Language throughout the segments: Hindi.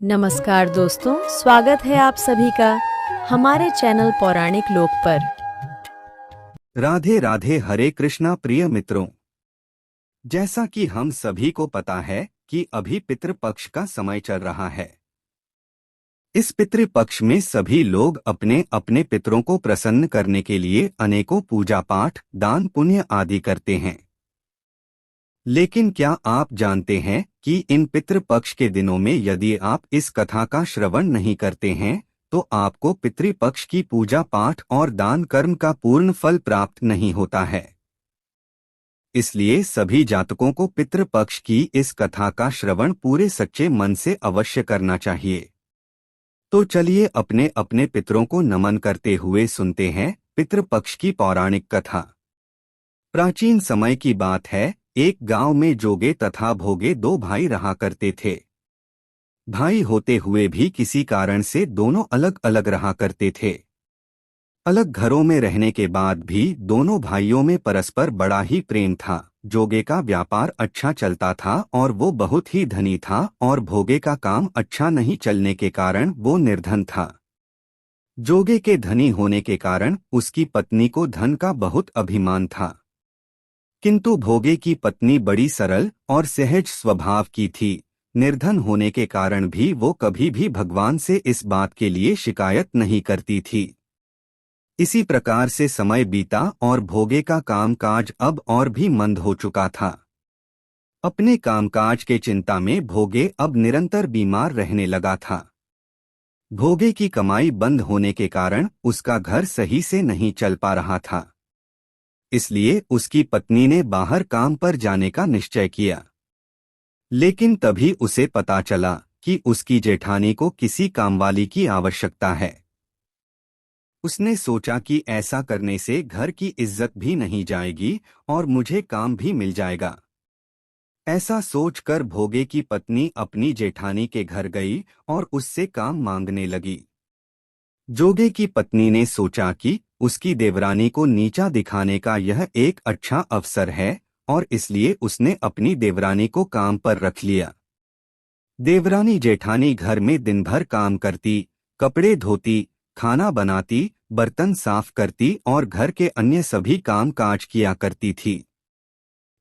नमस्कार दोस्तों, स्वागत है आप सभी का हमारे चैनल पौराणिक लोक पर। राधे राधे। हरे कृष्णा प्रिय मित्रों, जैसा कि हम सभी को पता है कि अभी पितृपक्ष का समय चल रहा है। इस पितृपक्ष में सभी लोग अपने अपने पितरों को प्रसन्न करने के लिए अनेकों पूजा पाठ, दान पुण्य आदि करते हैं। लेकिन क्या आप जानते हैं कि इन पितृपक्ष के दिनों में यदि आप इस कथा का श्रवण नहीं करते हैं तो आपको पितृपक्ष की पूजा पाठ और दान कर्म का पूर्ण फल प्राप्त नहीं होता है। इसलिए सभी जातकों को पितृपक्ष की इस कथा का श्रवण पूरे सच्चे मन से अवश्य करना चाहिए। तो चलिए अपने अपने पितरों को नमन करते हुए सुनते हैं पितृपक्ष की पौराणिक कथा। प्राचीन समय की बात है, एक गांव में जोगे तथा भोगे दो भाई रहा करते थे। भाई होते हुए भी किसी कारण से दोनों अलग अलग रहा करते थे। अलग घरों में रहने के बाद भी दोनों भाइयों में परस्पर बड़ा ही प्रेम था। जोगे का व्यापार अच्छा चलता था और वो बहुत ही धनी था, और भोगे का काम अच्छा नहीं चलने के कारण वो निर्धन था। जोगे के धनी होने के कारण उसकी पत्नी को धन का बहुत अभिमान था, किंतु भोगे की पत्नी बड़ी सरल और सहज स्वभाव की थी। निर्धन होने के कारण भी वो कभी भी भगवान से इस बात के लिए शिकायत नहीं करती थी। इसी प्रकार से समय बीता और भोगे का कामकाज अब और भी मंद हो चुका था। अपने कामकाज के चिंता में भोगे अब निरंतर बीमार रहने लगा था। भोगे की कमाई बंद होने के कारण उसका घर सही से नहीं चल पा रहा था। इसलिए उसकी पत्नी ने बाहर काम पर जाने का निश्चय किया। लेकिन तभी उसे पता चला कि उसकी जेठानी को किसी कामवाली की आवश्यकता है। उसने सोचा कि ऐसा करने से घर की इज्जत भी नहीं जाएगी और मुझे काम भी मिल जाएगा। ऐसा सोचकर भोगे की पत्नी अपनी जेठानी के घर गई और उससे काम मांगने लगी। जोगे की पत्नी ने सोचा कि उसकी देवरानी को नीचा दिखाने का यह एक अच्छा अवसर है, और इसलिए उसने अपनी देवरानी को काम पर रख लिया। देवरानी जेठानी घर में दिन भर काम करती, कपड़े धोती, खाना बनाती, बर्तन साफ करती और घर के अन्य सभी काम काज किया करती थी।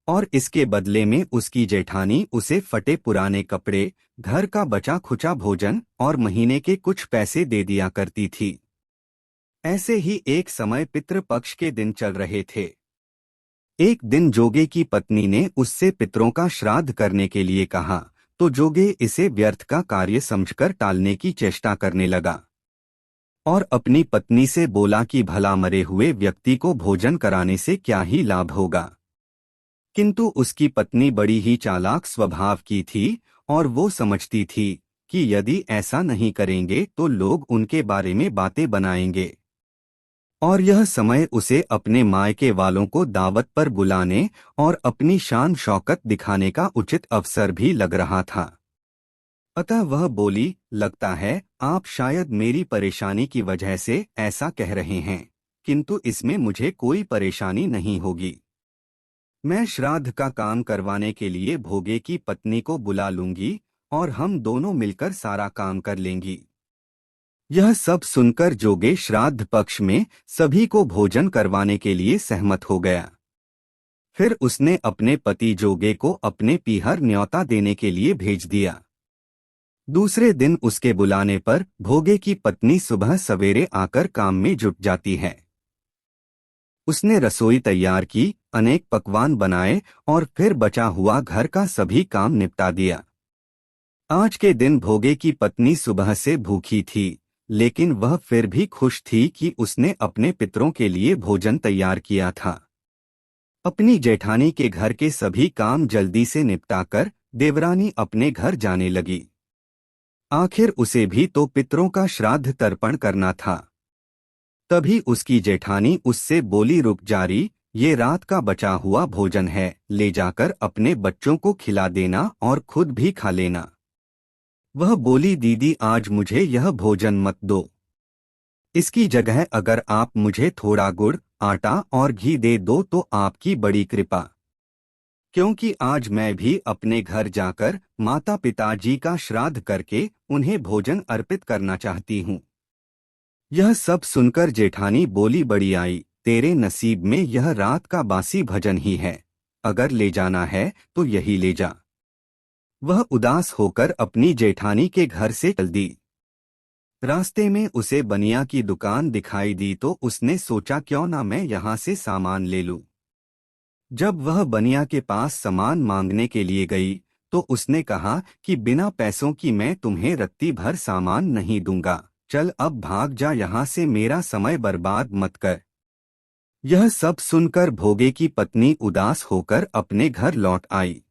और इसके बदले में उसकी जेठानी उसे फटे पुराने कपड़े, घर का बचा खुचा भोजन और महीने के कुछ पैसे दे दिया करती थी। ऐसे ही एक समय पितृपक्ष के दिन चल रहे थे। एक दिन जोगे की पत्नी ने उससे पितरों का श्राद्ध करने के लिए कहा, तो जोगे इसे व्यर्थ का कार्य समझकर टालने की चेष्टा करने लगा और अपनी पत्नी से बोला कि भला मरे हुए व्यक्ति को भोजन कराने से क्या ही लाभ होगा। किंतु उसकी पत्नी बड़ी ही चालाक स्वभाव की थी और वो समझती थी कि यदि ऐसा नहीं करेंगे तो लोग उनके बारे में बातें बनाएंगे। और यह समय उसे अपने मायके वालों को दावत पर बुलाने और अपनी शान शौकत दिखाने का उचित अवसर भी लग रहा था। अतः वह बोली, लगता है आप शायद मेरी परेशानी की वजह से ऐसा कह रहे हैं, किंतु इसमें मुझे कोई परेशानी नहीं होगी। मैं श्राद्ध का काम करवाने के लिए भोगे की पत्नी को बुला लूंगी और हम दोनों मिलकर सारा काम कर लेंगी। यह सब सुनकर जोगे श्राद्ध पक्ष में सभी को भोजन करवाने के लिए सहमत हो गया। फिर उसने अपने पति जोगे को अपने पीहर न्योता देने के लिए भेज दिया। दूसरे दिन उसके बुलाने पर भोगे की पत्नी सुबह सवेरे आकर काम में जुट जाती है। उसने रसोई तैयार की, अनेक पकवान बनाए और फिर बचा हुआ घर का सभी काम निपटा दिया। आज के दिन भोगे की पत्नी सुबह से भूखी थी, लेकिन वह फिर भी खुश थी कि उसने अपने पितरों के लिए भोजन तैयार किया था। अपनी जेठानी के घर के सभी काम जल्दी से निपटाकर देवरानी अपने घर जाने लगी। आखिर उसे भी तो पितरों का श्राद्ध तर्पण करना था। तभी उसकी जेठानी उससे बोली, रुक जारी, ये रात का बचा हुआ भोजन है, ले जाकर अपने बच्चों को खिला देना और खुद भी खा लेना। वह बोली, दीदी आज मुझे यह भोजन मत दो। इसकी जगह अगर आप मुझे थोड़ा गुड़, आटा और घी दे दो तो आपकी बड़ी कृपा। क्योंकि आज मैं भी अपने घर जाकर माता पिताजी का श्राद्ध करके उन्हें भोजन अर्पित करना चाहती हूँ। यह सब सुनकर जेठानी बोली, बड़ी आई, तेरे नसीब में यह रात का बासी भजन ही है। अगर ले जाना है तो यही ले जा। वह उदास होकर अपनी जेठानी के घर से चल दी। रास्ते में उसे बनिया की दुकान दिखाई दी तो उसने सोचा, क्यों ना मैं यहाँ से सामान ले लूं। जब वह बनिया के पास सामान मांगने के लिए गई तो उसने कहा कि बिना पैसों की मैं तुम्हें रत्ती भर सामान नहीं दूंगा, चल अब भाग जा यहाँ से, मेरा समय बर्बाद मत कर। यह सब सुनकर भोगे की पत्नी उदास होकर अपने घर लौट आई।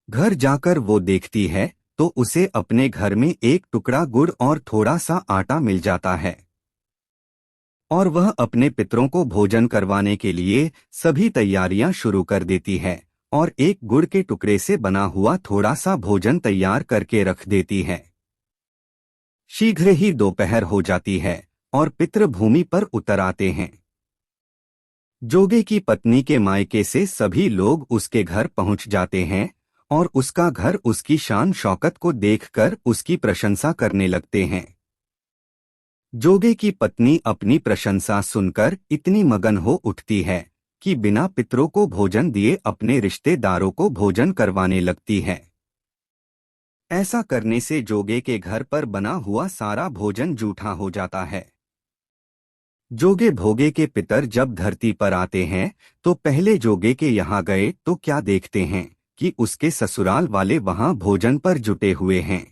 घर जाकर वो देखती है तो उसे अपने घर में एक टुकड़ा गुड़ और थोड़ा सा आटा मिल जाता है और वह अपने पितरों को भोजन करवाने के लिए सभी तैयारियां शुरू कर देती है और एक गुड़ के टुकड़े से बना हुआ थोड़ा सा भोजन तैयार करके रख देती है। शीघ्र ही दोपहर हो जाती है और पितृ भूमि पर उतर आते हैं। जोगे की पत्नी के मायके से सभी लोग उसके घर पहुंच जाते हैं और उसका घर उसकी शान शौकत को देखकर उसकी प्रशंसा करने लगते हैं। जोगे की पत्नी अपनी प्रशंसा सुनकर इतनी मगन हो उठती है कि बिना पितरों को भोजन दिए अपने रिश्तेदारों को भोजन करवाने लगती है। ऐसा करने से जोगे के घर पर बना हुआ सारा भोजन जूठा हो जाता है। जोगे भोगे के पितर जब धरती पर आते हैं तो पहले जोगे के यहाँ गए तो क्या देखते हैं कि उसके ससुराल वाले वहां भोजन पर जुटे हुए हैं।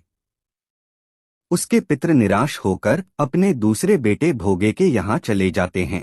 उसके पितर निराश होकर अपने दूसरे बेटे भोगे के यहाँ चले जाते हैं।